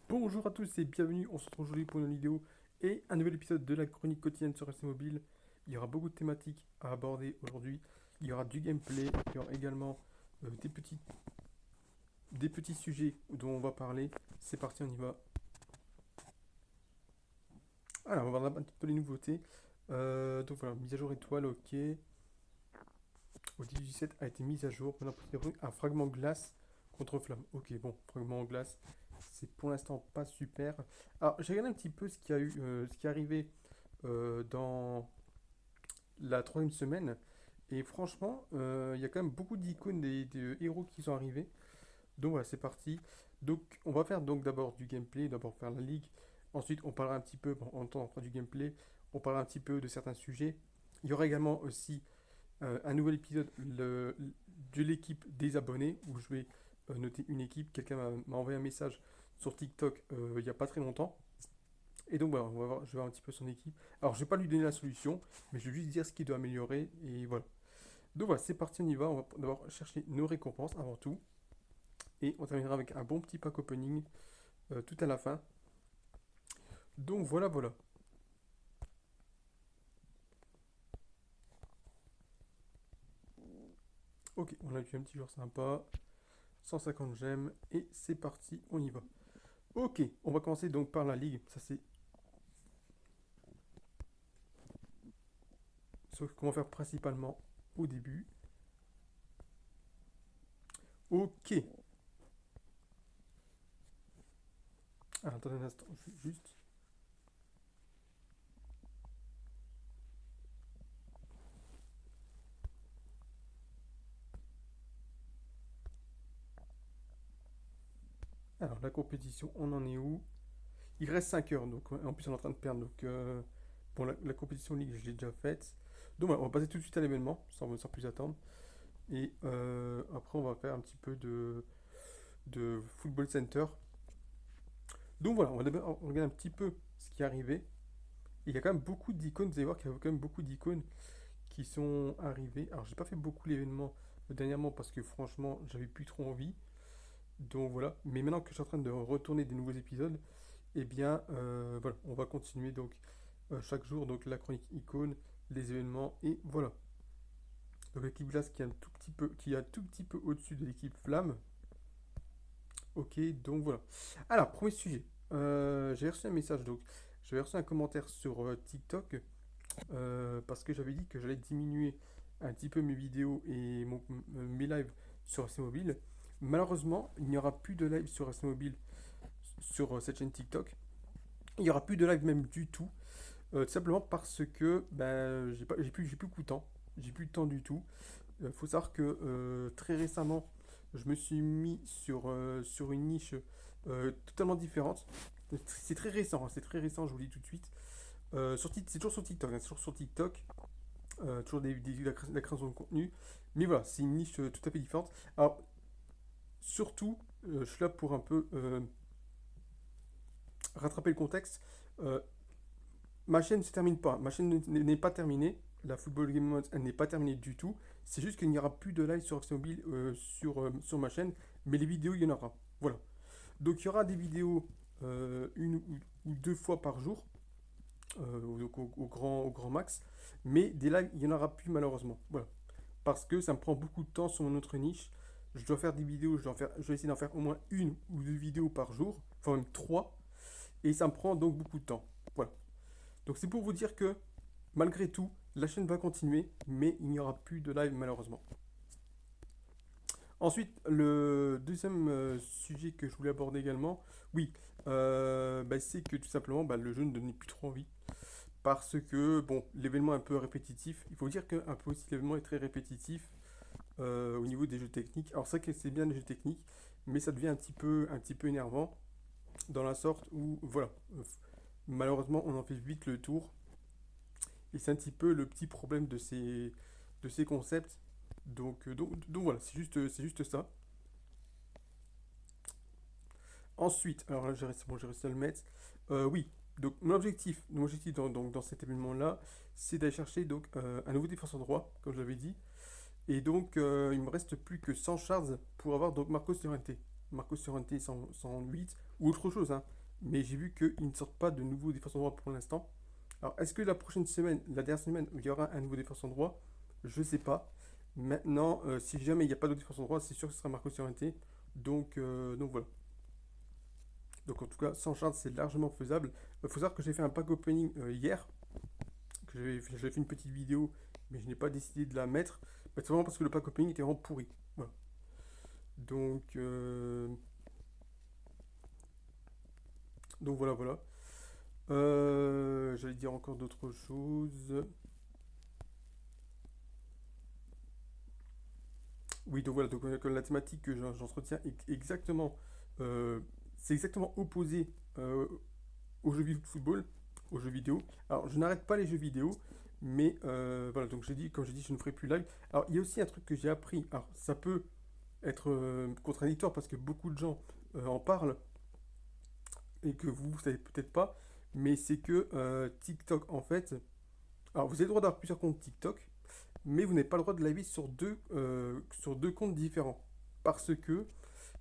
Bonjour à tous et bienvenue, on se retrouve aujourd'hui pour une vidéo et un nouvel épisode de la chronique quotidienne sur RC Mobile. Il y aura beaucoup de thématiques à aborder aujourd'hui. Il y aura du gameplay, il y aura également des petits sujets dont on va parler. C'est parti, on y va. Alors, on va voir un petit peu les nouveautés. Donc voilà, mise à jour étoile, ok. Au 18 a été mise à jour. Maintenant, un fragment glace contre flamme. Ok, bon, fragment glace, c'est pour l'instant pas super. Alors, j'ai regardé un petit peu ce qui est arrivé dans la troisième semaine. Et franchement, il y a quand même beaucoup d'icônes des héros qui sont arrivés. Donc voilà, c'est parti. Donc on va faire donc d'abord du gameplay, d'abord faire la ligue. Ensuite, on parlera un petit peu, bon, en temps, on fera du gameplay. On parlera un petit peu de certains sujets. Il y aura également aussi un nouvel épisode de l'équipe des abonnés où je vais noter une équipe. Quelqu'un m'a envoyé un message sur TikTok il n'y a pas très longtemps. Et donc voilà, je vais voir un petit peu son équipe. Alors je vais pas lui donner la solution, mais je vais juste dire ce qu'il doit améliorer. Et voilà. Donc voilà, c'est parti, on y va. On va d'abord chercher nos récompenses avant tout. Et on terminera avec un bon petit pack opening tout à la fin. Donc voilà, voilà. Ok, on a eu un petit joueur sympa. 150 gemmes. Et c'est parti, on y va. Ok, on va commencer donc par la ligue. Ça c'est ce qu'on va faire principalement au début. Ok. Alors, attendez un instant, juste. Alors, la compétition, on en est où? Il reste 5 heures, donc en plus on est en train de perdre. Donc, bon, la compétition ligue, je l'ai déjà faite. Donc voilà, on va passer tout de suite à l'événement, sans plus attendre. Et après, on va faire un petit peu de Football Center. Donc voilà, on va d'abord regarder un petit peu ce qui est arrivé. Il y a quand même beaucoup d'icônes, vous allez voir qu'il y a quand même beaucoup d'icônes qui sont arrivées. Alors, j'ai pas fait beaucoup l'événement dernièrement parce que franchement, j'avais plus trop envie. Donc voilà, mais maintenant que je suis en train de retourner des nouveaux épisodes, eh bien voilà, on va continuer donc chaque jour donc la chronique icône, les événements et voilà. Donc l'équipe glace qui est un tout petit peu au-dessus de l'équipe flamme. Ok, donc voilà. Alors premier sujet, j'ai reçu un message donc j'avais reçu un commentaire sur TikTok parce que j'avais dit que j'allais diminuer un petit peu mes vidéos et mes lives sur AC Mobile. Malheureusement, il n'y aura plus de live sur AC Mobile sur cette chaîne TikTok. Il n'y aura plus de live même du tout. Tout simplement parce que ben, j'ai plus beaucoup de temps. J'ai plus de temps du tout. Il faut savoir que très récemment, je me suis mis sur une niche totalement différente. C'est très récent, hein, c'est très récent, je vous le dis tout de suite. C'est toujours sur TikTok, hein, c'est toujours sur TikTok. Toujours la création de contenu. Mais voilà, c'est une niche tout à fait différente. Alors, surtout, je suis là pour un peu rattraper le contexte. Euh, Ma chaîne ne se termine pas. Ma chaîne n'est pas terminée. La Football Game Mode, elle n'est pas terminée du tout. C'est juste qu'il n'y aura plus de live sur Action Mobile sur ma chaîne. Mais les vidéos, il y en aura. Voilà. Donc il y aura des vidéos une ou deux fois par jour. Donc au grand max. Mais des lives, il n'y en aura plus malheureusement. Voilà. Parce que ça me prend beaucoup de temps sur mon autre niche. Je dois faire des vidéos, je dois essayer d'en faire au moins une ou deux vidéos par jour. Enfin même trois. Et ça me prend donc beaucoup de temps. Voilà. Donc c'est pour vous dire que malgré tout, la chaîne va continuer, mais il n'y aura plus de live malheureusement. Ensuite, le deuxième sujet que je voulais aborder également, oui, bah, c'est que tout simplement bah, le jeu ne donnait plus trop envie. Parce que, bon, l'événement est un peu répétitif. Il faut dire qu'un peu aussi l'événement est très répétitif au niveau des jeux techniques. Alors c'est vrai que c'est bien les jeux techniques, mais ça devient un petit peu énervant dans la sorte où, voilà, malheureusement on en fait vite le tour. Et c'est un petit peu le petit problème de ces concepts. Donc voilà, c'est juste ça. Ensuite, alors là, bon, j'ai réussi à le mettre. Oui, donc mon objectif dans cet événement-là, c'est d'aller chercher donc, un nouveau défenseur droit, comme je l'avais dit. Et donc, il me reste plus que 100 shards pour avoir donc Marcos Llorente. Marcos Llorente 108 ou autre chose, hein. mais j'ai vu qu'ils ne sortent pas de nouveaux défenseurs droits pour l'instant. Alors, est-ce que la prochaine semaine, la dernière semaine, il y aura un nouveau défenseur droit? Je sais pas. Maintenant, si jamais il n'y a pas de défenseur droit, c'est sûr que ce sera Marco Llorente. Donc voilà. Donc en tout cas, sans chance, c'est largement faisable. Il faut savoir que j'ai fait un pack opening hier, que j'avais fait une petite vidéo, mais je n'ai pas décidé de la mettre. C'est vraiment parce que le pack opening était vraiment pourri. Voilà. Donc, euh, donc voilà, voilà. J'allais dire encore d'autres choses. Oui, donc voilà, donc la thématique que j'entretiens est exactement, euh, c'est exactement opposé euh, aux jeux de football, aux jeux vidéo. Alors, je n'arrête pas les jeux vidéo, mais voilà, donc j'ai dit, comme j'ai dit, je ne ferai plus live. Alors, il y a aussi un truc que j'ai appris. Alors, ça peut être contradictoire parce que beaucoup de gens en parlent et que vous ne savez peut-être pas, mais c'est que TikTok, en fait, alors vous avez le droit d'avoir plusieurs comptes TikTok, mais vous n'avez pas le droit de live sur deux comptes différents. Parce que,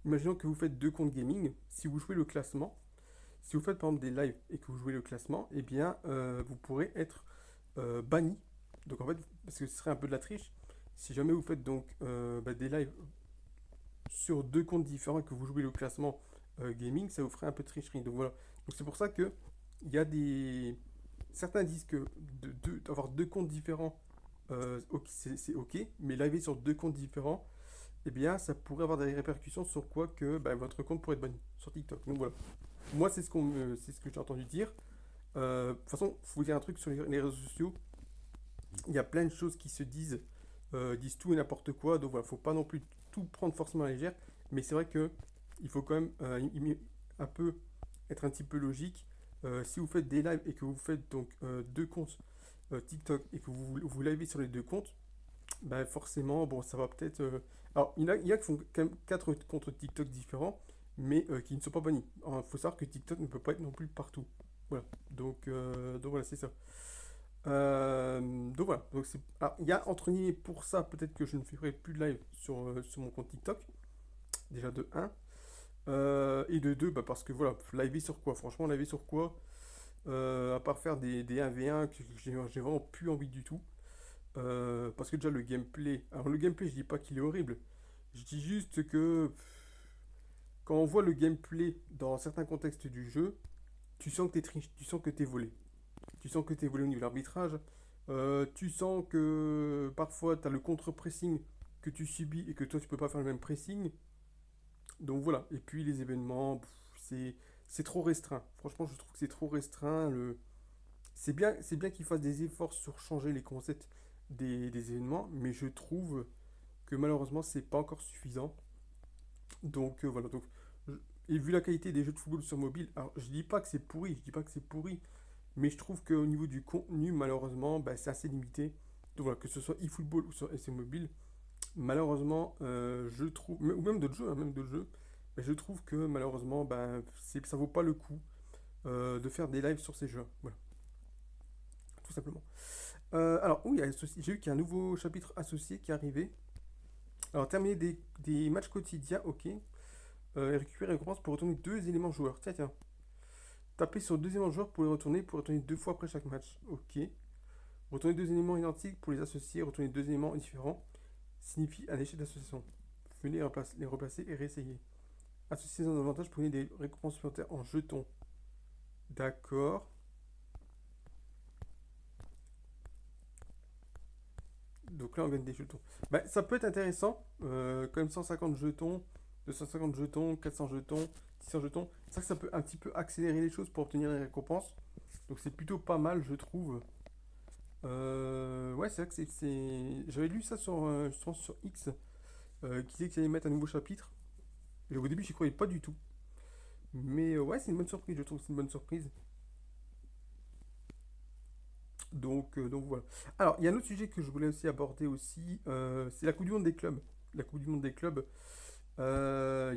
imaginons que vous faites deux comptes gaming, si vous jouez le classement, si vous faites par exemple des lives et que vous jouez le classement, eh bien vous pourrez être banni. Donc en fait, parce que ce serait un peu de la triche, si jamais vous faites donc des lives sur deux comptes différents et que vous jouez le classement gaming, ça vous ferait un peu de tricherie. Donc voilà. Donc c'est pour ça que il y a des. Certains disent que d'avoir deux comptes différents, ok, c'est ok, mais live sur deux comptes différents, eh bien ça pourrait avoir des répercussions sur quoi que votre compte pourrait être banni sur TikTok. Donc voilà. Moi c'est ce que j'ai entendu dire. De toute façon, il faut dire un truc sur les réseaux sociaux. Il y a plein de choses qui se disent, disent tout et n'importe quoi. Donc voilà, faut pas non plus tout prendre forcément à la légère. Mais c'est vrai que il faut quand même un peu être un petit peu logique. Si vous faites des lives et que vous faites donc deux comptes TikTok et que vous livez sur les deux comptes, bah forcément, bon, ça va peut-être. Alors, il y a qui font quand même quatre comptes TikTok différents, mais qui ne sont pas bannis. Il faut savoir que TikTok ne peut pas être non plus partout. Voilà. Donc voilà, c'est ça. Donc voilà. Alors, il y a entre guillemets pour ça, peut-être que je ne ferai plus de live sur mon compte TikTok. Déjà de un. Et de 2, bah parce que voilà, live sur quoi? Franchement, live sur quoi? À part faire des 1v1 que j'ai vraiment plus envie du tout. Parce que déjà le gameplay. Alors le gameplay, je dis pas qu'il est horrible. Je dis juste que quand on voit le gameplay dans certains contextes du jeu, tu sens que t'es triche, tu sens que t'es volé. Tu sens que t'es volé au niveau de l'arbitrage. Tu sens que parfois t'as le contre-pressing que tu subis et que toi tu peux pas faire le même pressing. Donc voilà. Et puis les événements, c'est trop restreint. Franchement, je trouve que c'est trop restreint. C'est bien qu'ils fassent des efforts sur changer les concepts des événements, mais je trouve que malheureusement c'est pas encore suffisant. Voilà. Je- et vu la qualité des jeux de football sur mobile, alors je dis pas que c'est pourri, je dis pas que c'est pourri, mais je trouve qu'au niveau du contenu, malheureusement, c'est assez limité. Donc voilà, que ce soit eFootball ou sur SC Mobile, malheureusement, je trouve, ou même d'autres jeux, hein, même d'autres jeux, je trouve que malheureusement, ça vaut pas le coup de faire des lives sur ces jeux. Voilà, tout simplement. Alors, oui, j'ai vu qu'il y a un nouveau chapitre associé qui est arrivé. Alors, terminer des matchs quotidiens, ok. Et récupérer une récompense pour retourner deux éléments joueurs. Tiens, tiens. Taper sur deux éléments joueurs pour les retourner deux fois après chaque match. Ok. Retourner deux éléments identiques pour les associer, retourner deux éléments différents signifie un échec d'association. Venez les replacer et réessayer. Associer un avantage pour gagner des récompenses supplémentaires en jetons. D'accord. Donc là, on gagne des jetons. Ça peut être intéressant. Quand même 150 jetons, 250 jetons, 400 jetons, 600 jetons. C'est vrai que ça peut un petit peu accélérer les choses pour obtenir les récompenses. Donc c'est plutôt pas mal, je trouve. Ouais, c'est vrai que J'avais lu ça justement sur X, qui disait qu'il allait mettre un nouveau chapitre. Et au début, j'y croyais pas du tout. Mais ouais, c'est une bonne surprise, je trouve que c'est une bonne surprise. Donc voilà. Alors, il y a un autre sujet que je voulais aussi aborder aussi, c'est la Coupe du Monde des clubs. La Coupe du Monde des clubs, il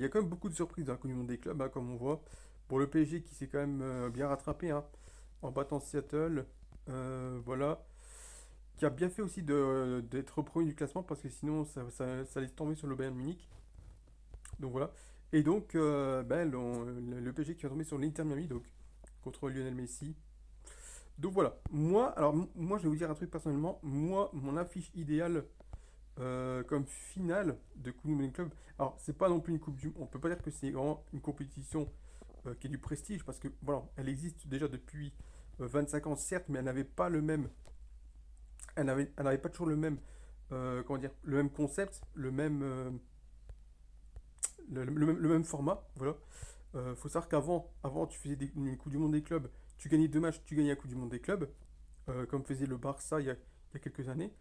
y a quand même beaucoup de surprises dans la Coupe du Monde des clubs, hein, comme on voit. Pour le PSG qui s'est quand même bien rattrapé hein, en battant Seattle, voilà. Qui a bien fait aussi d'être premier du classement parce que sinon ça laisse tomber sur le Bayern Munich. Donc voilà. Et donc, le PSG qui va tomber sur l'Inter Miami, donc, contre Lionel Messi. Donc voilà, moi je vais vous dire un truc personnellement, moi mon affiche idéale comme finale de Coupe du Monde des Clubs, alors c'est pas non plus une Coupe du Monde, on peut pas dire que c'est vraiment une compétition qui est du prestige, parce que voilà, elle existe déjà depuis 25 ans certes, mais elle n'avait pas le même, elle n'avait pas toujours le même, comment dire, le même concept, le même format, voilà. Faut savoir avant tu faisais une Coupe du Monde des clubs, tu gagnais deux matchs, tu gagnais la Coupe du Monde des clubs, comme faisait le Barça il y a quelques années.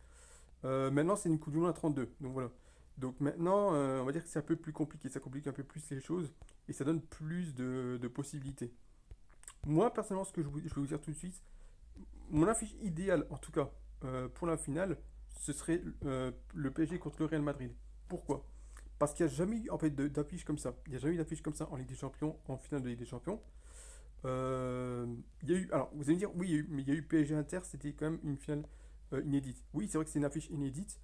Maintenant, c'est une Coupe du Monde à 32. Donc voilà. Donc maintenant, on va dire que c'est un peu plus compliqué. Ça complique un peu plus les choses et ça donne plus de possibilités. Moi, personnellement, je vais vous dire tout de suite, mon affiche idéale, en tout cas, pour la finale, ce serait le PSG contre le Real Madrid. Pourquoi? Parce qu'il n'y a jamais eu en fait, d'affiche comme ça. Il n'y a jamais eu d'affiche comme ça en Ligue des Champions, en finale de Ligue des Champions. Il y a eu, alors vous allez me dire, oui, mais il y a eu PSG Inter, c'était quand même une finale inédite. Oui, c'est vrai que c'est une affiche inédite.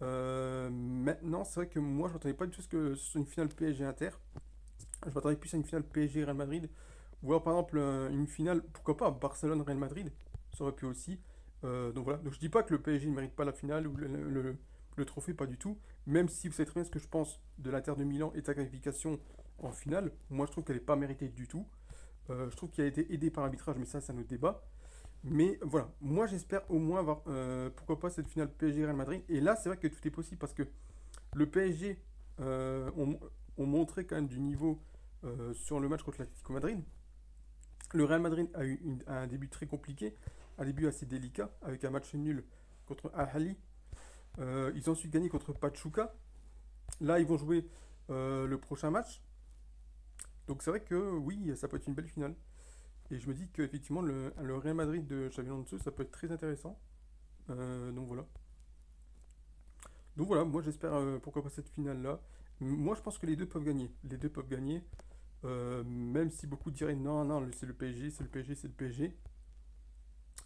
Maintenant, c'est vrai que moi, je m'attendais pas du tout à ce que ce soit une finale PSG Inter. Je m'attendais plus à une finale PSG Real Madrid. Ou alors, par exemple, une finale, pourquoi pas, Barcelone Real Madrid. Ça aurait pu aussi. Donc voilà. Donc je dis pas que le PSG ne mérite pas la finale ou le trophée, pas du tout. Même si vous savez très bien ce que je pense de l'Inter de Milan et de sa qualification en finale, moi je trouve qu'elle n'est pas méritée du tout. Je trouve qu'il a été aidé par l'arbitrage, mais ça, c'est un autre débat. Mais voilà, moi j'espère au moins avoir, pourquoi pas, cette finale PSG Real Madrid. Et là, c'est vrai que tout est possible parce que le PSG ont montré quand même du niveau sur le match contre l'Atlético Madrid. Le Real Madrid a eu un début très compliqué, un début assez délicat, avec un match nul contre Al-Ahly. Ils ont ensuite gagné contre Pachuca. Là, ils vont jouer le prochain match. Donc c'est vrai que oui, ça peut être une belle finale. Et je me dis qu'effectivement, le Real Madrid de Xabi Alonso, ça peut être très intéressant. Donc voilà. Donc voilà, moi j'espère pourquoi pas cette finale-là. Moi je pense que les deux peuvent gagner. Les deux peuvent gagner. Même si beaucoup diraient non, non, c'est le PSG, c'est le PSG, c'est le PSG.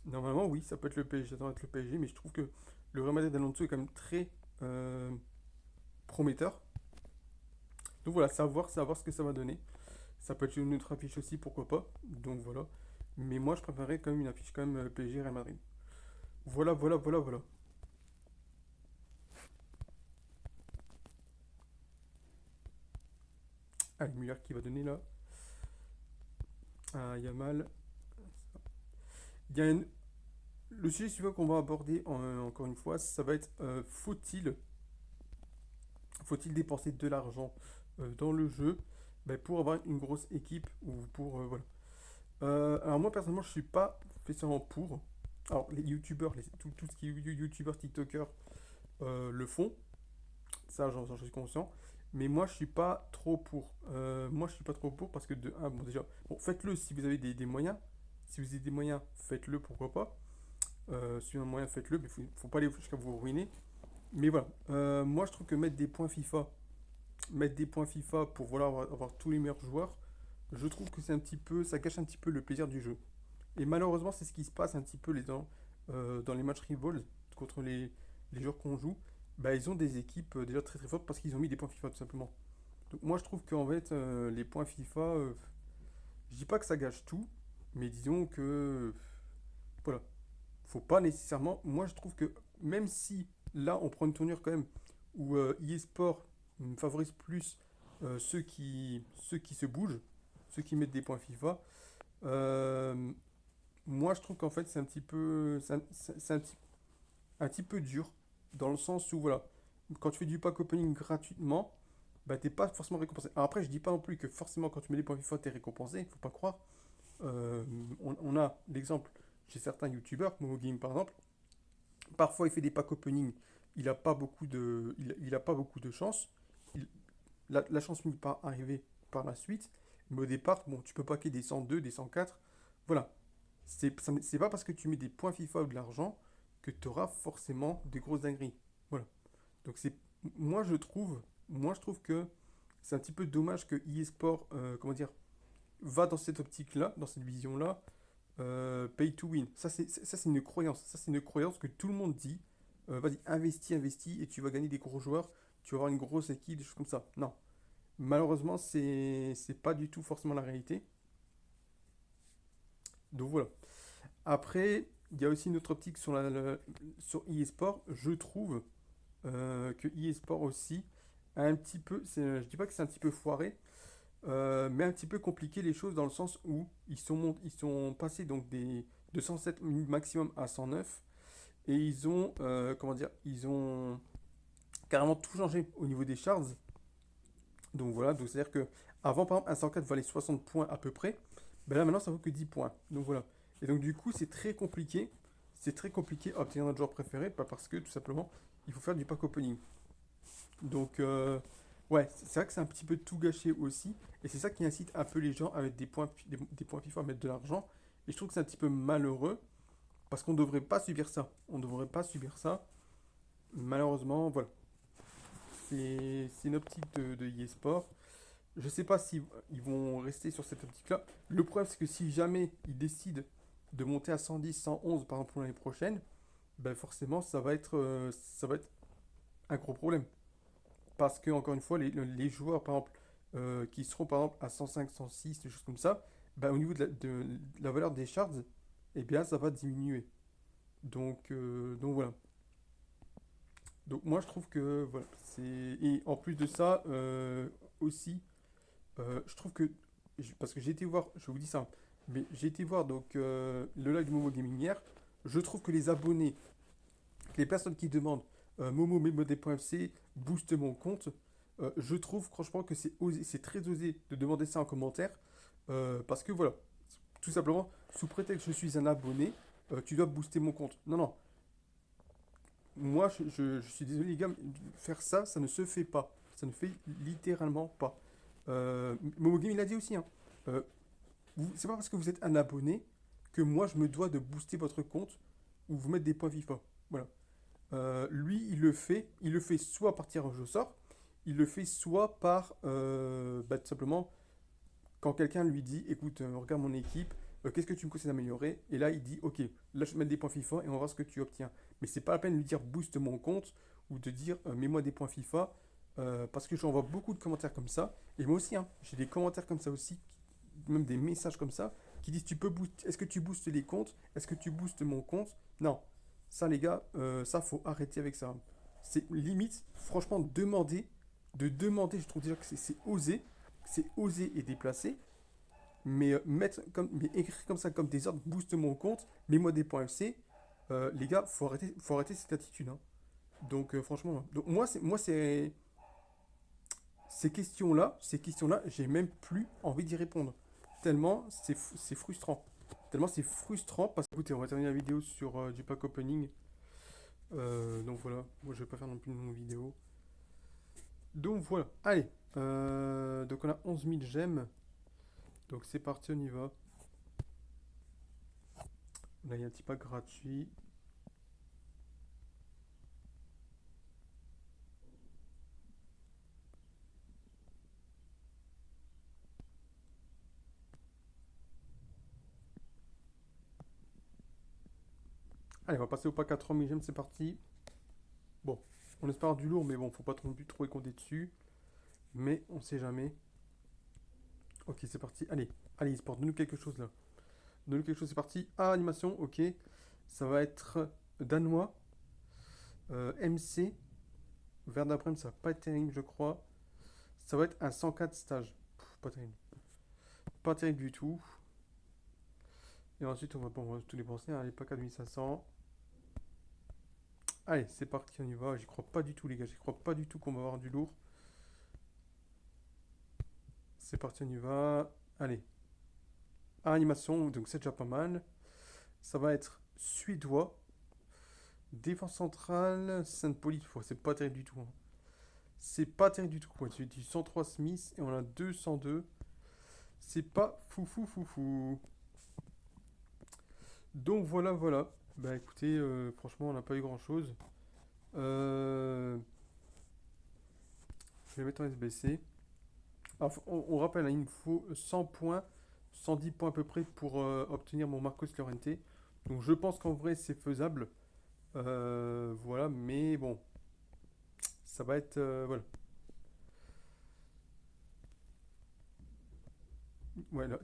Normalement, oui, ça peut être le PSG, ça doit être le PSG, mais je trouve que le Real Madrid d'Alonso est quand même très euh, prometteur. Donc voilà, savoir ce que ça va donner. Ça peut être une autre affiche aussi, pourquoi pas. Donc voilà. Mais moi je préférerais quand même une affiche quand même PSG Real Madrid. Voilà, voilà, voilà, voilà. Allez, Muller qui va donner là à Yamal. Il y a une- Le sujet suivant qu'on va aborder encore une fois, ça va être faut-il dépenser de l'argent dans le jeu ben, pour avoir une grosse équipe ou pour voilà. Alors moi personnellement je suis pas spécialement pour. Alors les youtubeurs, tout ce qui est youtubeurs, tiktokers le font, ça j'en suis conscient. Mais moi je suis pas trop pour. Moi je suis pas trop pour parce que bon déjà, bon, faites-le si vous avez des moyens. Si vous avez des moyens, faites-le pourquoi pas. Si vous avez un moyen, faites-le, mais faut pas aller jusqu'à vous ruiner. Mais voilà, moi je trouve que mettre des points FIFA pour voilà, avoir tous les meilleurs joueurs, je trouve que c'est un petit peu, ça cache un petit peu le plaisir du jeu. Et malheureusement, c'est ce qui se passe un petit peu dans les matchs rivals contre les joueurs qu'on joue. Bah, ils ont des équipes déjà très très fortes parce qu'ils ont mis des points FIFA tout simplement. Donc moi je trouve qu'en fait, les points FIFA, je dis pas que ça gâche tout, mais disons que voilà, faut pas nécessairement. Moi, je trouve que même si là, on prend une tournure quand même où eSport favorise plus ceux qui se bougent, ceux qui mettent des points FIFA. euh, Moi, je trouve qu'en fait, c'est un petit peu, c'est un petit peu dur dans le sens où voilà, quand tu fais du pack opening gratuitement, bah t'es pas forcément récompensé. Alors après, je dis pas non plus que forcément quand tu mets des points FIFA, t'es récompensé. Faut pas croire. On a l'exemple chez certains youtubeurs, MomoGame par exemple. Parfois, il fait des packs opening. Il a pas beaucoup de chance. Il- la chance finit par arriver par la suite. Mais au départ, bon, tu peux packer des 102, des 104. Voilà. C'est pas parce que tu mets des points FIFA ou de l'argent que tu auras forcément des grosses dingueries. Voilà. Donc c'est moi je trouve que c'est un petit peu dommage que eSport, comment dire, va dans cette optique-là, dans cette vision-là, pay to win. Ça, c'est une croyance. Ça, c'est une croyance que tout le monde dit. Vas-y, investis, investis, et tu vas gagner des gros joueurs, tu vas avoir une grosse équipe, des choses comme ça. Non. Malheureusement, c'est pas du tout forcément la réalité. Donc voilà. Après, il y a aussi une autre optique sur, sur eSport. Je trouve que eSport aussi a un petit peu, je dis pas que c'est un petit peu foiré, mais un petit peu compliqué les choses dans le sens où ils sont passés donc de 107 maximum à 109 et ils ont, comment dire, ils ont carrément tout changé au niveau des shards. Donc voilà, donc c'est-à-dire que avant par exemple un 104 valait 60 points à peu près, ben là maintenant ça vaut que 10 points. Donc voilà. Et donc du coup c'est très compliqué. C'est très compliqué à obtenir notre joueur préféré, pas parce que tout simplement il faut faire du pack opening. Donc ouais, c'est vrai que c'est un petit peu tout gâché aussi. Et c'est ça qui incite un peu les gens avec des points FIFA à mettre de l'argent. Et je trouve que c'est un petit peu malheureux parce qu'on ne devrait pas subir ça. On ne devrait pas subir ça. Malheureusement, voilà. C'est une optique de eSport. Je sais pas si ils vont rester sur cette optique-là. Le problème, c'est que si jamais ils décident de monter à 110, 111 par exemple pour l'année prochaine, ben forcément, ça va être un gros problème. Parce que, encore une fois, les joueurs, par exemple, qui seront par exemple à 105, 106, des choses comme ça, ben, au niveau de la valeur des shards, eh bien, ça va diminuer. Donc voilà. Donc moi, je trouve que, voilà, c'est... Et en plus de ça, aussi, je trouve que, parce que j'ai été voir, je vous dis ça, mais j'ai été voir donc le live de Momo Gaming hier, je trouve que les abonnés, les personnes qui demandent Momo Memodé.fc, booste mon compte, je trouve franchement que c'est osé, c'est très osé de demander ça en commentaire, parce que voilà, tout simplement, sous prétexte que je suis un abonné, tu dois booster mon compte. Non, non, moi je suis désolé les gars, mais faire ça, ça ne se fait pas. Ça ne fait littéralement pas. Momo Game, il a dit aussi, hein. Euh, c'est pas parce que vous êtes un abonné que moi je me dois de booster votre compte ou vous mettre des points FIFA. Voilà. Lui, il le fait soit par tirage au sort, il le fait soit par bah, tout simplement quand quelqu'un lui dit, écoute, regarde mon équipe, qu'est-ce que tu me conseilles d'améliorer? Et là, il dit, ok, là je vais mettre des points FIFA et on va voir ce que tu obtiens. Mais c'est pas la peine de lui dire booste mon compte ou de dire mets-moi des points FIFA parce que j'en vois beaucoup de commentaires comme ça. Et moi aussi, hein, j'ai des commentaires comme ça aussi, même des messages comme ça qui disent tu peux booster, est-ce que tu boostes les comptes? Est-ce que tu boostes mon compte? Non, ça les gars, ça faut arrêter avec ça. C'est limite, franchement, demander, je trouve déjà que c'est osé et déplacé. Mais, mais écrire comme ça, comme des ordres, booste mon compte, mets-moi des points FC, les gars, faut arrêter cette attitude, hein. Donc franchement, donc, ces questions-là, j'ai même plus envie d'y répondre. Tellement c'est frustrant. Tellement c'est frustrant parce que, écoutez, on va terminer la vidéo sur du pack opening. Donc voilà, moi je vais pas faire non plus une longue vidéo. Donc voilà, allez. Donc on a 11 000 gemmes. Donc c'est parti, on y va. Là, il y a un petit pack gratuit. Allez, on va passer au pack à 3000 gemmes, c'est parti. Bon, on espère du lourd, mais bon, faut pas trop, trop y compter dessus. Mais on sait jamais. Ok, c'est parti. Allez, allez, e-sport, donne-nous quelque chose là. Donne-nous quelque chose, c'est parti. Ah, animation, ok. Ça va être danois. MC. Vert d'après-midi, ça va pas être terrible, je crois. Ça va être un 104 stage. Pas terrible. Pas terrible du tout. Et ensuite, on va tout dépenser. Allez, pack à 2500. Allez, c'est parti, on y va. J'y crois pas du tout, les gars. J'y crois pas du tout qu'on va avoir du lourd. C'est parti, on y va. Allez. Ah, animation, donc c'est déjà pas mal. Ça va être suédois. Défense centrale, Saint-Pauli. C'est pas terrible du tout, hein. C'est pas terrible du tout. Ouais, c'est du 103 Smith et on a 202. C'est pas fou fou fou fou. Donc voilà, voilà. Bah écoutez, franchement, on n'a pas eu grand chose. Euh, je vais mettre en SBC. Alors, on rappelle, hein, il me faut 100 points, 110 points à peu près pour obtenir mon Marcos Llorente. Donc je pense qu'en vrai c'est faisable. Voilà, mais bon, ça va être. Voilà. Ouais, là,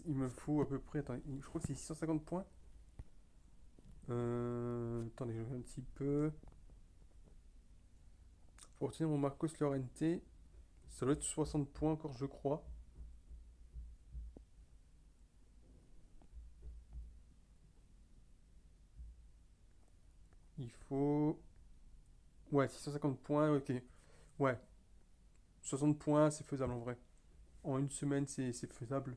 il me faut à peu près. Attends, je crois que c'est 650 points. Attendez, je regarde un petit peu. Pour obtenir mon Marcos Llorente, ça doit être 60 points encore, je crois. Il faut. Ouais, 650 points, ok. Ouais, 60 points, c'est faisable en vrai. En une semaine, c'est faisable.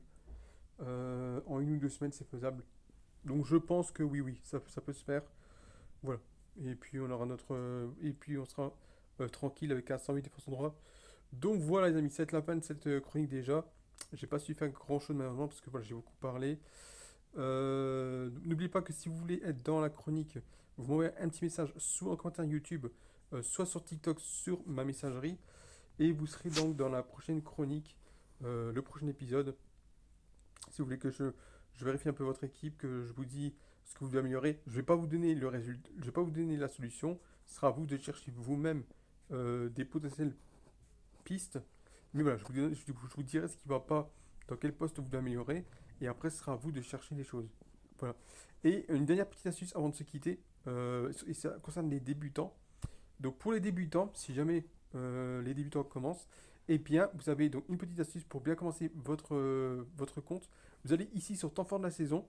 En une ou deux semaines, c'est faisable. Donc je pense que oui, oui, ça peut se faire. Voilà. Et puis on aura notre. Et puis on sera tranquille avec un 108 défense en droit. Donc voilà les amis, c'est la fin de cette chronique déjà. J'ai pas su faire grand chose malheureusement parce que voilà, j'ai beaucoup parlé. N'oubliez pas que si vous voulez être dans la chronique, vous m'envoyez un petit message soit en commentaire YouTube, soit sur TikTok sur ma messagerie. Et vous serez donc dans la prochaine chronique, le prochain épisode. Si vous voulez que je vérifie un peu votre équipe, que je vous dis ce que vous devez améliorer, je ne vais pas vous donner le résultat, je vais pas vous donner la solution. Ce sera à vous de chercher vous-même des potentielles pistes. Mais voilà, je vous dirai ce qui ne va pas, dans quel poste vous devez améliorer. Et après, ce sera à vous de chercher les choses. Voilà. Et une dernière petite astuce avant de se quitter, et ça concerne les débutants. Donc pour les débutants, si jamais les débutants commencent, eh bien vous avez donc une petite astuce pour bien commencer votre compte. Vous allez ici sur temps fort de la saison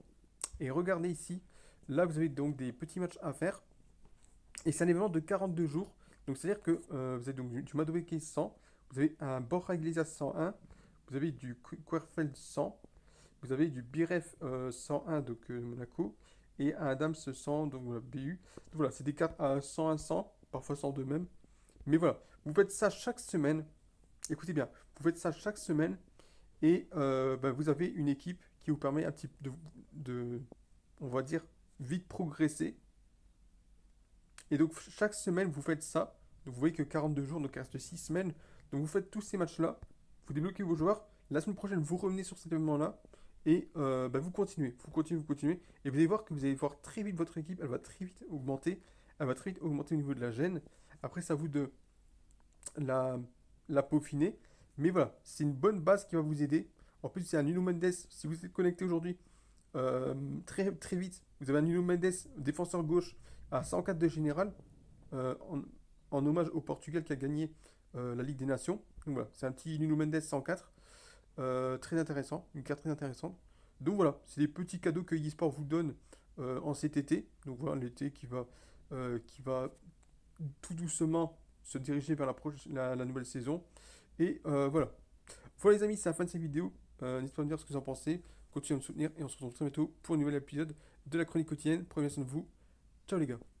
et regardez ici. Là vous avez donc des petits matchs à faire et c'est un événement de 42 jours. Donc c'est-à-dire que vous avez donc du Madueke 100, vous avez un Borja Iglesias 101, vous avez du Querfeld 100, vous avez du Biref 101 donc Monaco et un Adams 100 donc voilà, BU. Donc, voilà, c'est des cartes à 101 100, parfois 102 même. Mais voilà, vous faites ça chaque semaine. Écoutez bien, vous faites ça chaque semaine et bah, vous avez une équipe qui vous permet un petit peu on va dire, vite progresser. Et donc chaque semaine, vous faites ça. Donc vous voyez que 42 jours, donc il reste 6 semaines. Donc vous faites tous ces matchs-là, vous débloquez vos joueurs. La semaine prochaine, vous revenez sur cet événement-là et bah, vous continuez, vous continuez, vous continuez. Et vous allez voir que vous allez voir très vite votre équipe, elle va très vite augmenter. Elle va très vite augmenter au niveau de la gêne. Après, c'est à vous de la, la peaufiner. Mais voilà, c'est une bonne base qui va vous aider. En plus, c'est un Nuno Mendes. Si vous êtes connecté aujourd'hui, très, très vite, vous avez un Nuno Mendes, défenseur gauche, à 104 de général, euh, en, en hommage au Portugal qui a gagné la Ligue des Nations. Donc voilà, c'est un petit Nuno Mendes 104. Très intéressant, une carte très intéressante. Donc voilà, c'est des petits cadeaux que eSport vous donne en cet été. Donc voilà, l'été qui va tout doucement se diriger vers la nouvelle saison. Et voilà. Voilà les amis, c'est la fin de cette vidéo. N'hésitez pas à me dire ce que vous en pensez. Continuez à me soutenir et on se retrouve très bientôt pour un nouvel épisode de la chronique quotidienne. Prenez soin de vous. Ciao les gars.